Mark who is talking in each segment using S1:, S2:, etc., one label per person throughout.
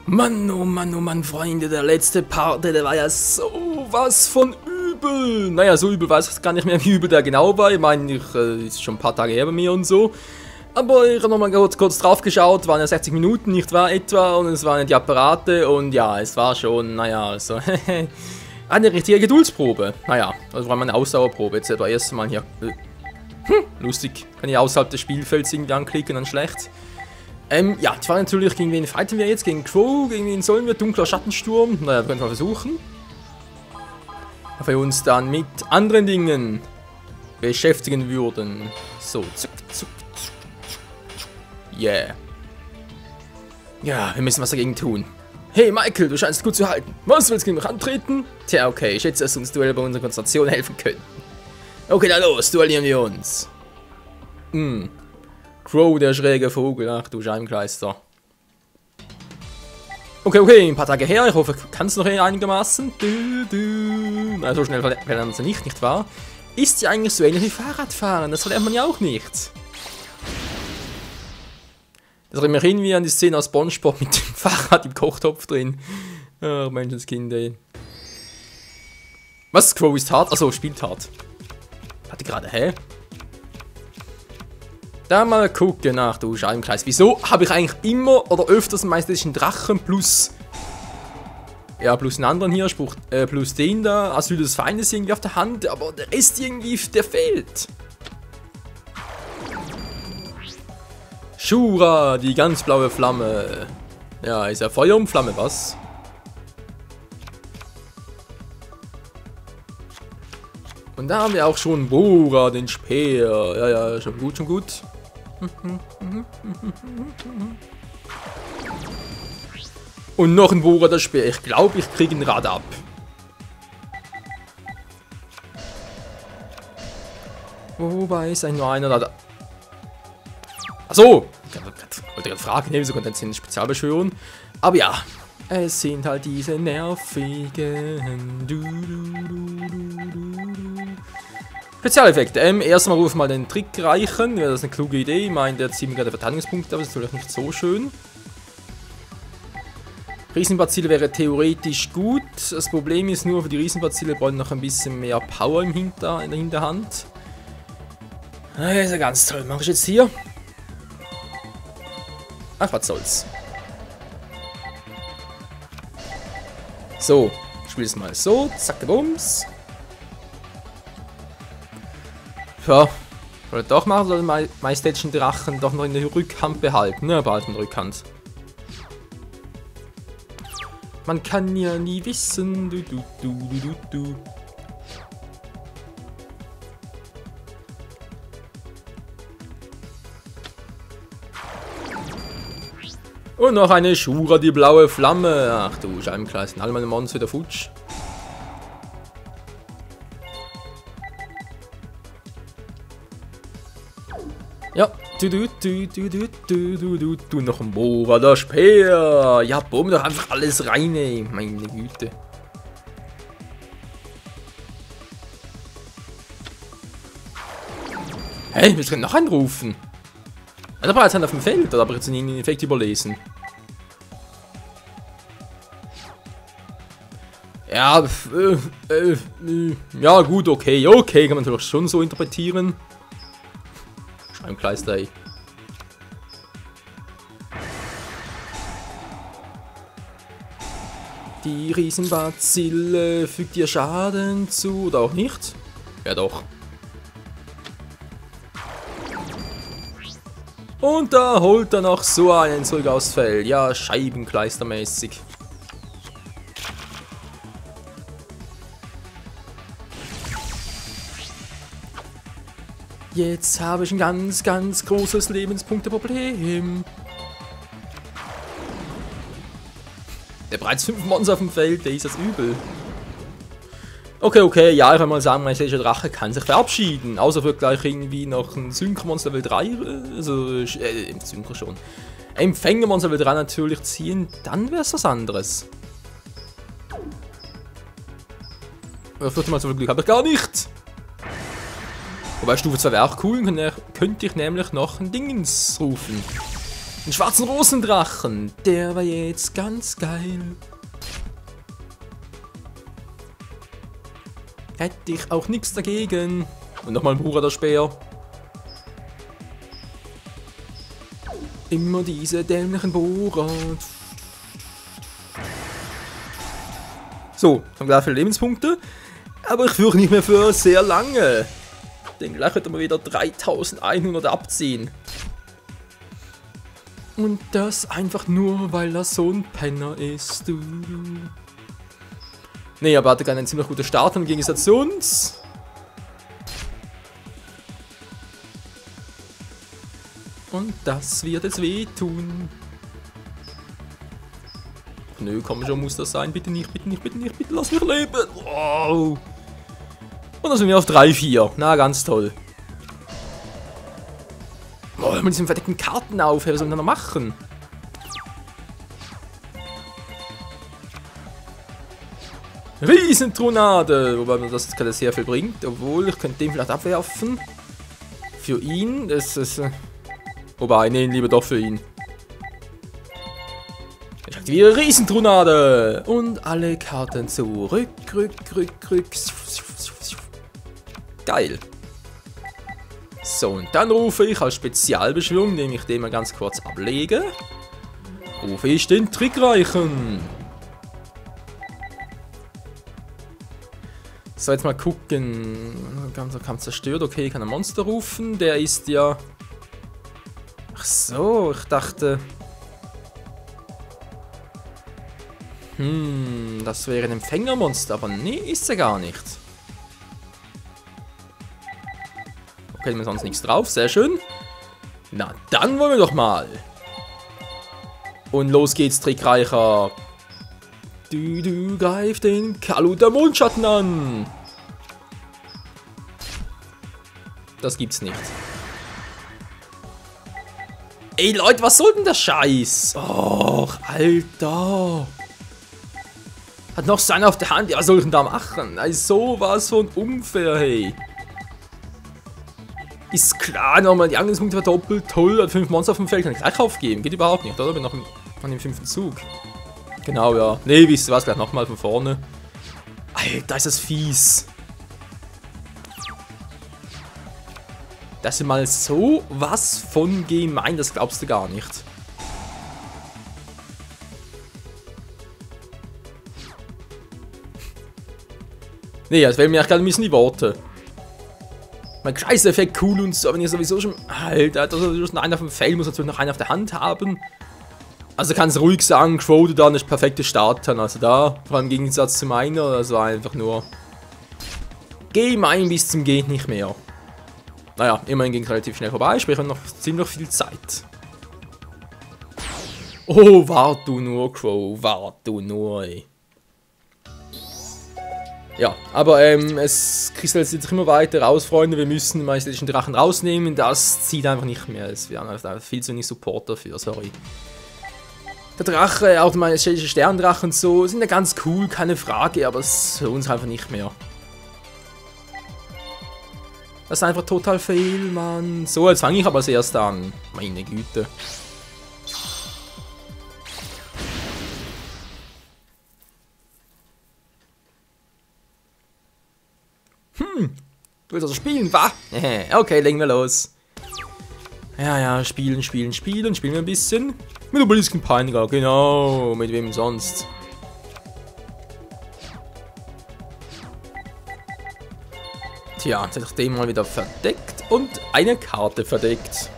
S1: Mann, oh Mann, Freunde, der letzte Part, der war ja so was von übel. Naja, so übel weiß ich gar nicht mehr, wie übel der genau war. Ich meine, ist schon ein paar Tage her bei mir und so. Aber ich habe nochmal kurz drauf geschaut, waren ja 60 Minuten, nicht wahr, etwa, und es waren ja die Apparate und ja, es war schon, naja, also, eine richtige Geduldsprobe. Naja, das war meine Ausdauerprobe, jetzt war erst mal hier, lustig, kann ich außerhalb des Spielfelds irgendwie anklicken, dann schlecht. Ja, die Frage natürlich, gegen wen fighten wir jetzt? Gegen Crow? Gegen wen sollen wir? Dunkler Schattensturm? Naja, wir können es mal versuchen. Ob wir uns dann mit anderen Dingen beschäftigen würden. So, zuck, zuck, zuck, zuck. Yeah. Ja, wir müssen was dagegen tun. Hey Michael, du scheinst gut zu halten. Was, willst du gegen mich antreten? Tja, okay, ich schätze, dass uns Duell bei unserer Konzentration helfen könnten. Okay, dann los, duellieren wir uns. Crow, der schräge Vogel. Ach du Scheibenkleister. Okay, ein paar Tage her. Ich hoffe, du kannst noch einigermaßen. Na, so schnell verlernen sie nicht wahr? Ist ja eigentlich so ähnlich wie Fahrradfahren. Das lernt man ja auch nicht. Das erinnert mich irgendwie an die Szene aus SpongeBob mit dem Fahrrad im Kochtopf drin. Ach, Menschenskind, ey. Was? Crow ist hart? Achso, spielt hart. Hatte gerade, hä? Da mal gucken nach, du Scheibenkreis. Wieso habe ich eigentlich immer oder öfters meistens einen Drachen plus. Ja, plus einen anderen hier, plus den da, Asyl des Feindes irgendwie auf der Hand, aber der Rest irgendwie, der fehlt. Shura, die ganz blaue Flamme. Ja, ist ja Feuer und Flamme, was? Und da haben wir auch schon Bora, den Speer. Ja, schon gut, schon gut. Und noch ein Bora, der Speer. Ich glaube, ich kriege ein Rad ab. Wobei ist eigentlich nur einer da. Achso! Ich wollte gerade fragen, wieso kommt jetzt eine Spezialbeschwörung? Aber ja, es sind halt diese nervigen. Spezialeffekte. Erstmal rufen wir mal den Trick reichen. Ja, das ist eine kluge Idee. Ich meine, der zieht mir gerade Verteidigungspunkte, aber das ist natürlich nicht so schön. Riesenbazille wäre theoretisch gut. Das Problem ist nur, für die Riesenbazille brauchen noch ein bisschen mehr Power in der Hinterhand. Das ist ja ganz toll. Mache ich jetzt hier? Ach, was soll's. So, ich spiele es mal so. Zack, bums. Ja, soll ich doch machen, soll ich Majestänischen Drachen doch noch in der Rückhand behalten? Ne, behalten Rückhand. Man kann ja nie wissen. Du. Und noch eine Shura, die blaue Flamme. Ach du Scheibenkreis, alle meine Monster wieder futsch. Ja, du noch ein Bora, der Speer. Ja, bumm, doch einfach alles rein, ey. Meine Güte. Hey, wir können noch anrufen. Da war jetzt einer auf dem Feld, oder habe ich jetzt einen Effekt überlesen? Ja, ja gut, okay, kann man natürlich schon so interpretieren. Scheibenkleister, ey. Die Riesenbazille fügt ihr Schaden zu, oder auch nicht? Ja doch. Und da holt er noch so einen zurück aus Feld. Ja, Scheibenkleistermäßig. Jetzt habe ich ein ganz großes Lebenspunkteproblem. Der bereits 5 Monster auf dem Feld, der ist das übel. Okay, ja, ich kann mal sagen, mein Majestäntischer Drache kann sich verabschieden. Außer wird gleich irgendwie noch ein Synchro-Monster Level 3, also, Synchro schon. Empfängermonster Level 3 natürlich ziehen, dann wäre es was anderes. Aber 4. Mal so viel Glück habe ich gar nicht. Wobei Stufe 2 wäre auch cool, könnte ich nämlich noch ein Dingens rufen. einen schwarzen Rosendrachen. Der war jetzt ganz geil. Hätte ich auch nichts dagegen. Und nochmal ein Hurra der Speer. Immer diese dämlichen Bohrer. So, haben gleich viele Lebenspunkte. Aber ich fürchte nicht mehr für sehr lange. Denn gleich wird er mal wieder 3100 abziehen. Und das einfach nur, weil er so ein Penner ist. Nee, aber er hatte einen ziemlich guten Start im Gegensatz zu uns. Und das wird es wehtun. Nö, komm schon, muss das sein. Bitte nicht, bitte nicht, bitte nicht, bitte lass mich leben. Wow. Und dann sind wir auf 3-4. Na, ganz toll. Oh, mit diesen verdeckten Karten auf. Was soll man da noch machen? Riesentronade. Wobei mir das gerade sehr viel bringt. Obwohl, ich könnte den vielleicht abwerfen. Für ihn. Das ist... Wobei, nee, lieber doch für ihn. Ich aktiviere Riesentronade. Und alle Karten zurück, rück. Geil. So, und dann rufe ich als Spezialbeschwörung, indem ich den mal ganz kurz ablege, rufe ich den Trickreichen. So, jetzt mal gucken. Kampf zerstört. Okay, ich kann ein Monster rufen. Der ist ja... Ach so, ich dachte... das wäre ein Empfängermonster, aber nee, ist er gar nicht. Okay, wir sonst nichts drauf, sehr schön. Na, dann wollen wir doch mal. Und los geht's, Trickreicher. Du greif den Kalut der Mondschatten an. Das gibt's nicht. Ey, Leute, was soll denn der Scheiß? Och, Alter. Hat noch so einer auf der Hand. Ja, was soll ich denn da machen? Ey, sowas von unfair, hey. Ist klar, nochmal die Angriffspunkte verdoppelt. Toll, hat 5 Monster auf dem Feld. Kann ich gleich aufgeben. Geht überhaupt nicht, oder? Bin noch an dem 5. Zug. Genau, ja. Nee, wisst ihr was? Gleich nochmal von vorne. Alter, ist das fies. Das ist mal so was von gemein. Das glaubst du gar nicht. Nee, das wählen mir gerade ein bisschen die Worte. Mein Scheiß-Effekt cool und so, wenn ihr sowieso schon... Alter, da ist schon einer auf dem Feld, muss natürlich noch einen auf der Hand haben. Also kannst ruhig sagen, Quote dann ist perfekte Startern. Also da, vor allem im Gegensatz zu meiner, also einfach nur... Gemein bis zum geht nicht mehr. Naja, immerhin ging es relativ schnell vorbei, sprich wir haben noch ziemlich viel Zeit. Oh, wart du nur, Crow, wart du nur, ey. Ja, aber es kristallisiert sich immer weiter raus, Freunde. Wir müssen den majestätischen Drachen rausnehmen. Das zieht einfach nicht mehr. Wir haben einfach viel zu wenig Support dafür, sorry. Der Drache, auch der majestätische Sterndrache und so, sind ja ganz cool, keine Frage, aber es ist für uns einfach nicht mehr. Das ist einfach total fail, Mann. So, jetzt fange ich aber als erster an. Meine Güte. Du willst also spielen, wa? Okay, legen wir los. Ja, spielen wir ein bisschen. Mit Obelisken Peiniger, genau. Mit wem sonst? Tja, jetzt hätte ich den mal wieder verdeckt und eine Karte verdeckt.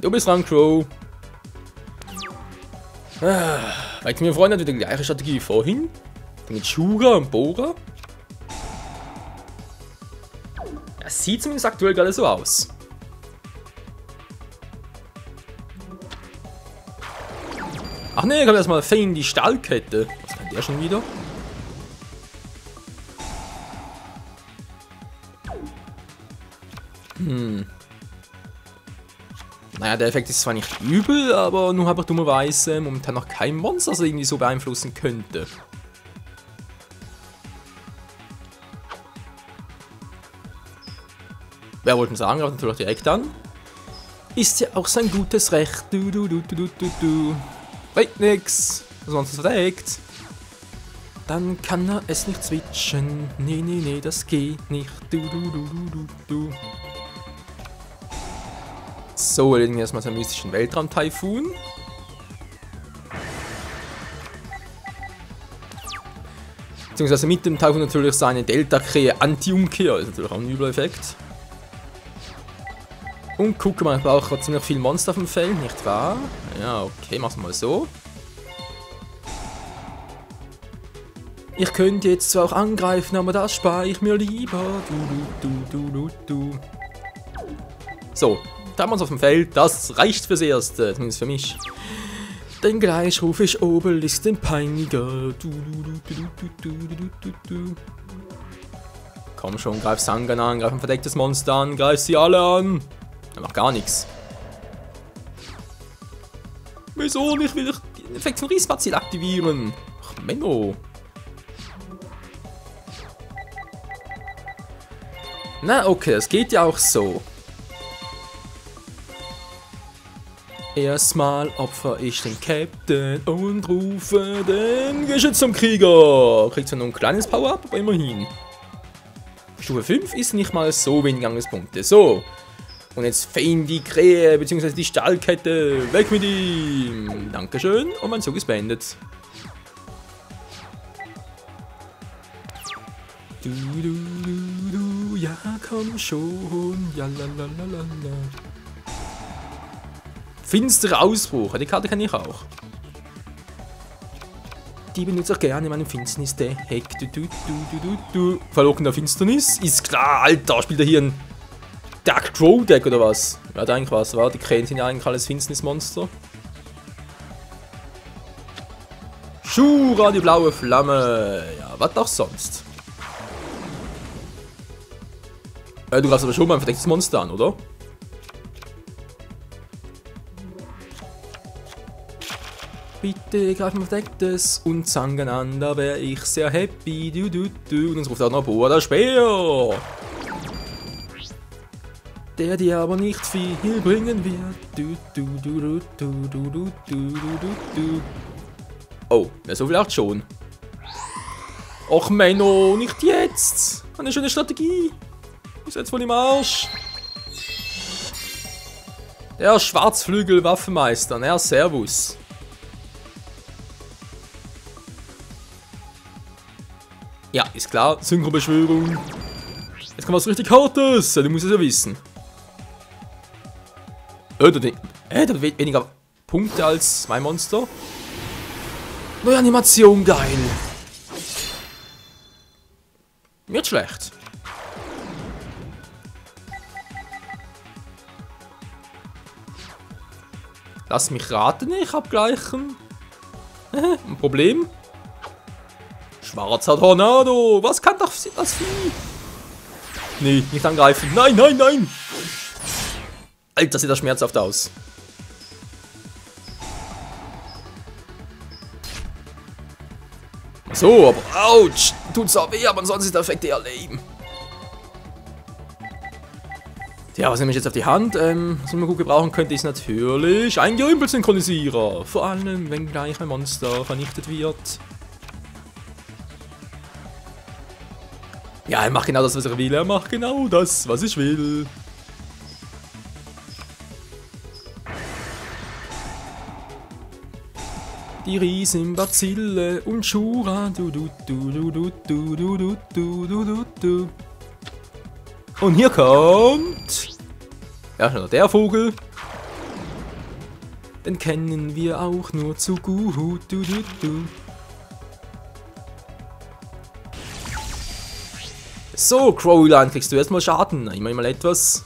S1: Du bist dran, Crow. Weiter mir Freunde, natürlich die gleiche Strategie wie vorhin. Mit Shura und Bora. Das sieht zumindest aktuell gerade so aus. Ach ne, ich habe erstmal Fane die Stahlkette. Was kann der schon wieder? Naja, der Effekt ist zwar nicht übel, aber nur einfach dummerweise momentan noch kein Monster, das irgendwie so beeinflussen könnte. Wer wollte sagen, aber natürlich direkt an. Ist ja auch sein gutes Recht. Du. Bringt nix. Sonst verdeckt. Dann kann er es nicht switchen. Nee, das geht nicht. Du. So, erledigen wir erstmal seinen mystischen Weltraum-Taifun. Beziehungsweise mit dem Taifun natürlich seine Delta-Krähe Anti-Umkehr. Das ist natürlich auch ein übler Effekt. Und guck mal, ich brauche ziemlich viel Monster auf dem Feld, nicht wahr? Ja, okay, mach's mal so. Ich könnte jetzt zwar auch angreifen, aber das spare ich mir lieber. Du. So, da haben wir uns auf dem Feld. Das reicht fürs Erste, zumindest für mich. Denn gleich rufe ich Obelisk den Peiniger. Komm schon, greif Sangan an, greif ein verdecktes Monster an, greif sie alle an. Er macht gar nichts. Wieso nicht? Will ich den Effekt von Riesbazil aktivieren? Ach, Menno. Na, okay, das geht ja auch so. Erstmal opfer ich den Captain und rufe den Geschütz zum Krieger. Kriegt zwar nur ein kleines Power-Up, aber immerhin. Stufe 5 ist nicht mal so wenig Angriffspunkte. So. Und jetzt Fein die Krähe, beziehungsweise die Stahlkette. Weg mit ihm. Dankeschön. Und mein Zug ist beendet. Du, ja komm schon. Ja, la. Finsterer Ausbruch. Die Karte kann ich auch. Die benutze ich gerne in meinem Finsternis-Deck. Du. Verlockender Finsternis. Ist klar, Alter. Spielt er hier ein Dark Crow Deck oder was? Ja, da eigentlich was, war. Die Krähen sind ja eigentlich alles Finsternismonster. Shura, die blaue Flamme. Ja, was auch sonst. Du greifst aber schon mal ein verdecktes Monster an, oder? Bitte greif mal verdecktes und Sangan an, da wäre ich sehr happy. Du. Und uns ruft auch noch Boa der Speer. Der dir aber nicht viel bringen wird. Du. Oh, ja, so vielleicht schon. Och Menno, nicht jetzt. Eine schöne Strategie. Ist jetzt voll im Arsch. Der Schwarzflügel-Waffenmeister, na servus. Ja, ist klar, Synchrobeschwörung. Jetzt kommt was richtig Hartes, du musst es ja wissen. Der hat weniger Punkte als mein Monster. Neue Animation, geil. Nicht schlecht. Lass mich raten, ich abgleichen. Ein Problem. Schwarzer Tornado. Was kann doch das Vieh? Nee, nicht angreifen. Nein. Alter, sieht das schmerzhaft aus. So, aber ouch. Tut's auch weh, aber ansonsten ist der Effekt eher lame. Ja, was nehme ich jetzt auf die Hand? Was man gut gebrauchen könnte, ist natürlich ein Gerümpel-Synchronisierer. Vor allem, wenn gleich ein Monster vernichtet wird. Ja, er macht genau das, was er will. Er macht genau das, was ich will. Die Riesenbazille und Shura. Du. Und hier kommt... Ja, schon der Vogel. Den kennen wir auch nur zu gut. Du. So, Crowline, kriegst du erstmal Schaden. Immer mal etwas.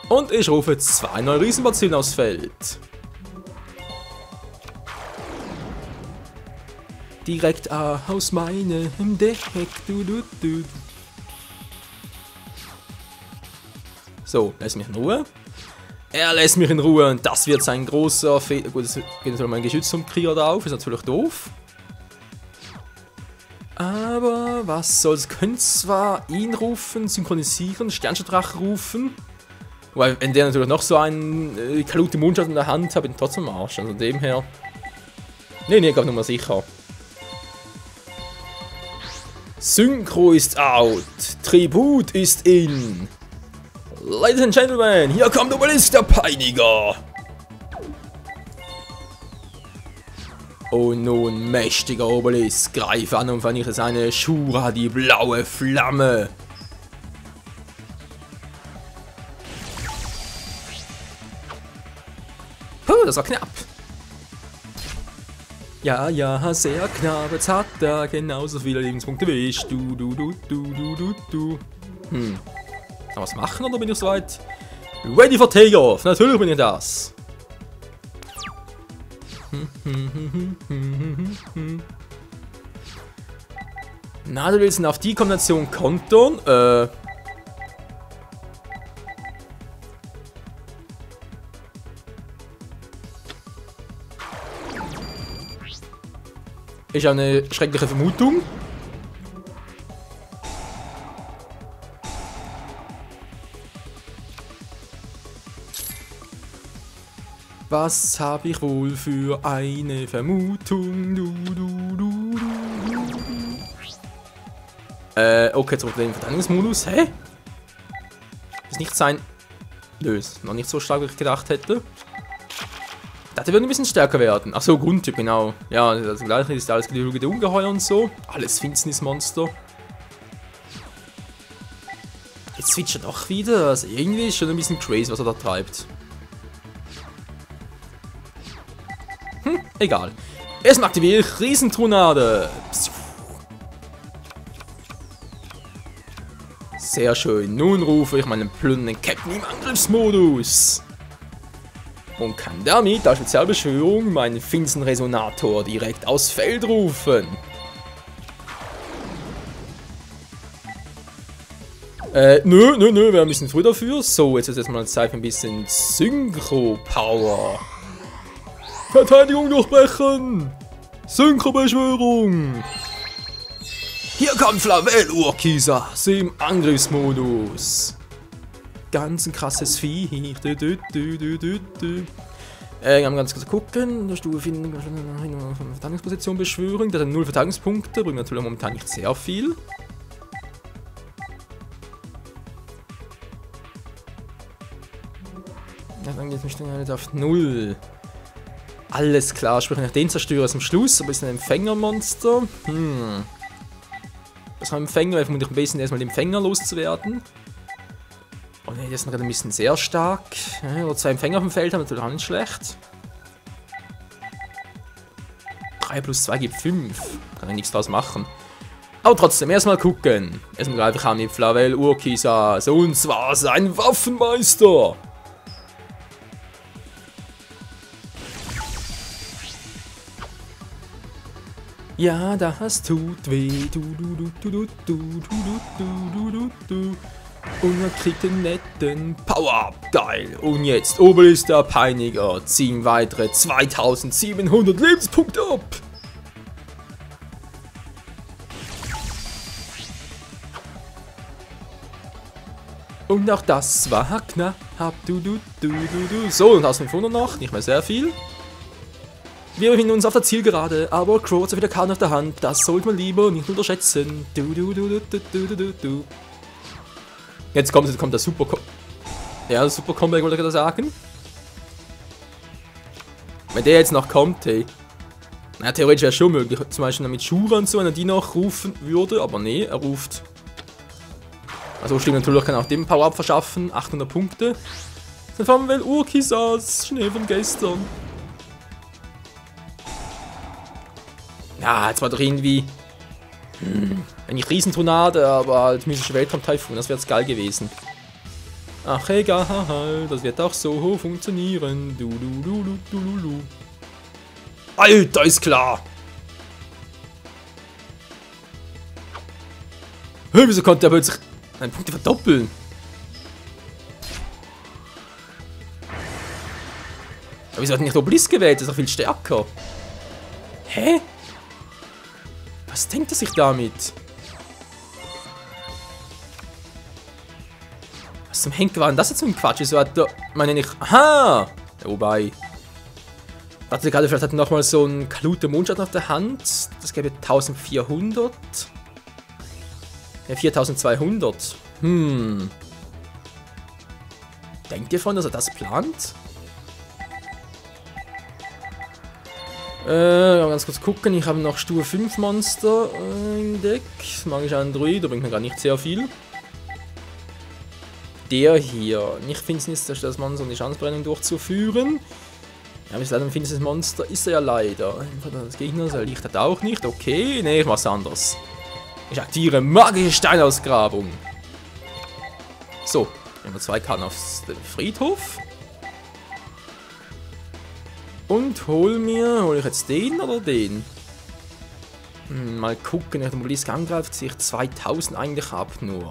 S1: Und ich rufe jetzt 2 neue Riesenbazillen aufs Feld. Direkt aus meinem Deck. Du. So, lässt mich in Ruhe. Er lässt mich in Ruhe und das wird sein großer Fehler. Gut, jetzt geht natürlich mein Geschütz zum Krieger drauf, ist natürlich doof. Aber was soll's? Könnt zwar ihn rufen, synchronisieren, Sternschardrache rufen. Weil, wenn der natürlich noch so einen Kalute Mundschutz in der Hand hat, bin ich trotzdem am Arsch. Also dem her. Nee, ich glaube nur mal sicher. Synchro ist out. Tribut ist in. Ladies and Gentlemen, hier kommt Obelisk, der Peiniger. Und nun, mächtiger Obelisk, greif an und vernichte seine Shura, die blaue Flamme. Puh, das war knapp. Ja, ja, sehr knapp. Jetzt hat er genauso viele Lebenspunkte wie ich. Du. Kann man was machen oder bin ich soweit? Ready for Takeoff. Natürlich bin ich das. Na, du willst auf die Kombination kontern? Ist eine schreckliche Vermutung. Was habe ich wohl für eine Vermutung? Okay, zurück in den Verteidigungsmodus. Hä? Ist nicht sein. Nö, ist noch nicht so stark, wie ich gedacht hätte. Das wird ein bisschen stärker werden. Achso, Grundtyp, genau. Ja, das gleiche ist alles geduldige Ungeheuer und so. Alles Finsternismonster. Jetzt switcht er doch wieder. Also irgendwie ist schon ein bisschen crazy, was er da treibt. Egal. Erstmal aktiviere ich Riesentornade. Sehr schön. Nun rufe ich meinen plündernden Captain im Angriffsmodus. Und kann damit als Spezialbeschwörung meinen finsteren Resonator direkt aufs Feld rufen. Nö, wäre ein bisschen früh dafür. So, jetzt ist erstmal Zeit für ein bisschen Synchro-Power. Verteidigung durchbrechen! Synchro-Beschwörung! Hier kommt Flavel Urkisas im Angriffsmodus. Ganz ein krasses Vieh. Wir ganz kurz gucken. Der Stufe finden Verteidigungsposition beschwören. Das sind 0 Verteidigungspunkte. Bringt natürlich momentan nicht sehr viel. Ja, dann geht es nicht auf 0. Alles klar, sprich nach den Zerstörer zum Schluss. Aber ist ein Empfängermonster. Das haben Empfänger, weil vermutlich am besten erstmal den Empfänger loszuwerden. Oh ne, das ist gerade ein bisschen sehr stark. Ja, oder 2 Empfänger auf dem Feld haben natürlich auch nicht schlecht. 3 plus 2 gibt 5. Kann ich nichts draus machen. Aber trotzdem, erstmal gucken. Erstmal greife ich an mit Flavel Urkisas. Und zwar sein Waffenmeister. Ja, das tut weh. Und er kriegt den netten Power-Up. Geil. Und jetzt Obelisk der Peiniger. Ziehen weitere 2700 Lebenspunkte ab. Und auch das war knapp. So, und hast 500 noch. Nicht mehr sehr viel. Wir befinden uns auf der Zielgerade, aber Crow hat so viele Karten auf der Hand, das sollte man lieber nicht unterschätzen. Jetzt kommt der Super Ja, der Super Comeback wollte ich gerade sagen. Wenn der jetzt noch kommt, hey. Na, theoretisch wäre schon möglich, zum Beispiel mit Shura und so, wenn er die noch rufen würde, aber nee, er ruft. Also stimmt natürlich, kann auch dem Power-Up verschaffen, 800 Punkte. Dann fahren wir Urkisas, Schnee von gestern. Ja, jetzt war doch irgendwie. Eigentlich Riesentornade, aber halt mystische Weltraum-Taifun, das wäre jetzt geil gewesen. Ach egal, das wird auch so funktionieren. Alter, ist klar! Hey, wieso konnte er plötzlich seine Punkte verdoppeln? Aber wieso hat er nicht Obelisk gewählt? Das ist doch viel stärker. Hä? Was denkt er sich damit? Was Was zum Henker war denn das jetzt für ein Quatsch? So hat er, meine nicht. Aha! Wobei. Warte gerade, vielleicht hat er nochmal so einen Kalute Mondschatten auf der Hand. Das gäbe 1400. Ja, 4200. Denkt ihr von, dass er das plant? Ganz kurz gucken, ich habe noch Stufe 5 Monster im Deck. Magischer Android, da bringt mir gar nicht sehr viel. Der hier, nicht Finsternis, das Monster und die Schanzbrennung durchzuführen. Ja, bis leider ein finsteres Monster ist er ja leider. Das Gegner, der Licht hat auch nicht. Okay, nee, ich mach's anders. Ich aktiviere magische Steinausgrabung. So, wir haben 2 Karten aufs Friedhof. Und hole ich jetzt den oder den? Mal gucken, der Obelisk angreift sich 2000 eigentlich ab nur.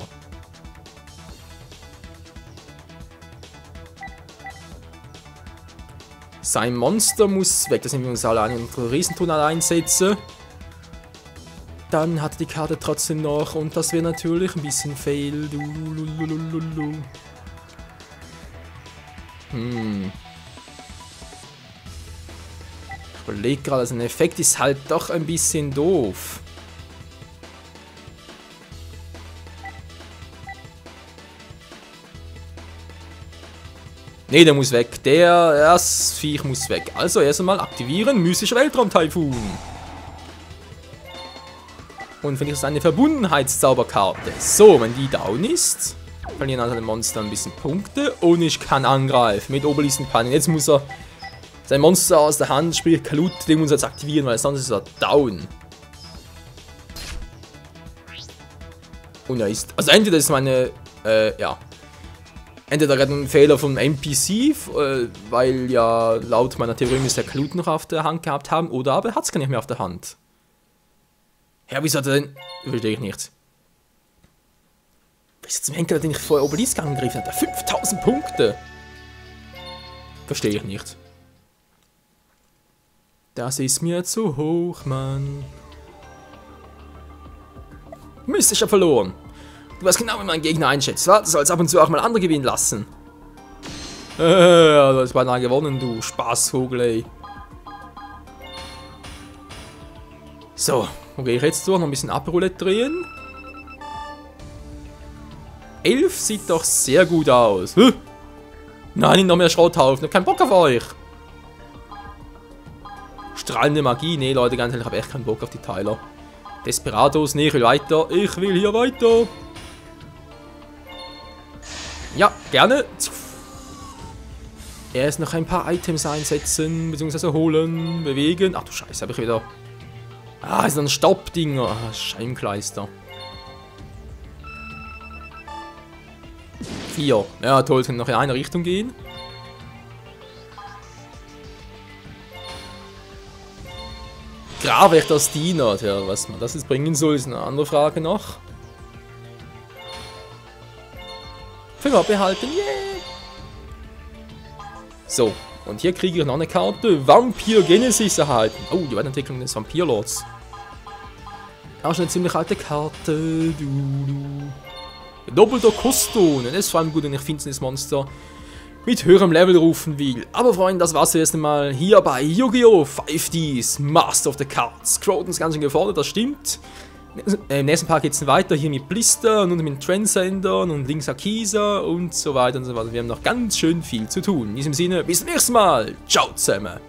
S1: Sein Monster muss weg, das sind wir uns alle einen Riesentunnel einsetzen. Dann hat die Karte trotzdem noch und das wäre natürlich ein bisschen fail. Ich überlege gerade, also ein Effekt ist halt doch ein bisschen doof. Ne, der muss weg. Das Viech muss weg. Also erst einmal aktivieren, mystischer Weltraumtaifun. Und finde ich das eine Verbundenheitszauberkarte. So, wenn die down ist, verlieren also den Monster ein bisschen Punkte und ich kann angreifen mit Obeliskenpannen. Jetzt muss er sein Monster aus der Hand, sprich Kalut, den muss er jetzt aktivieren, weil sonst ist er down. Und er ist, also entweder ist meine, ja, entweder gerade ein Fehler vom NPC, weil ja laut meiner Theorie müsste der Kalut noch auf der Hand gehabt haben, oder aber er hat es gar nicht mehr auf der Hand. Ja, wieso hat er denn? Verstehe ich nicht. Wieso zum Henker, den ich vorher Obelisk angegriffen habe? 5000 Punkte! Verstehe ich nicht. Das ist mir zu hoch, Mann. Mist, ich hab verloren. Du weißt genau, wie mein Gegner einschätzt. Du sollst ab und zu auch mal andere gewinnen lassen. Du hast beinahe gewonnen, du Spaßvogel, ey. So, wo gehe ich jetzt durch? Noch ein bisschen Aperolette drehen. 11 sieht doch sehr gut aus. Nein, noch mehr Schrotthaufen. Ich hab keinen Bock auf euch. Strahlende Magie. Nee, Leute, ganz ehrlich, ich habe echt keinen Bock auf die Teiler. Desperados. Nee, ich will weiter. Ich will hier weiter. Ja, gerne. Erst noch ein paar Items einsetzen, beziehungsweise holen, bewegen. Ach du Scheiße, habe ich wieder... Ah, ist ein Staubdinger. Ah, Scheinkleister. 4. Ja, toll, es kann noch in eine Richtung gehen. Gravwächters Diener. Tja, was man das jetzt bringen soll, ist eine andere Frage noch. Finger behalten, yeah! So, und hier kriege ich noch eine Karte. Vampir Genesis erhalten. Oh, die Weiterentwicklung des Vampirlords. Auch schon eine ziemlich alte Karte. Doppelter Custon. Das ist vor allem gut, wenn ich Finsternismonster mit höherem Level rufen will. Aber Freunde, das war's erst einmal hier bei Yu-Gi-Oh! 5Ds Master of the Cards. Croton ist ganz schön gefordert, das stimmt. Im nächsten Part geht es weiter hier mit Blister und mit Transcendern und links Akisa und so weiter und so weiter. Wir haben noch ganz schön viel zu tun. In diesem Sinne, bis zum nächsten Mal. Ciao zusammen.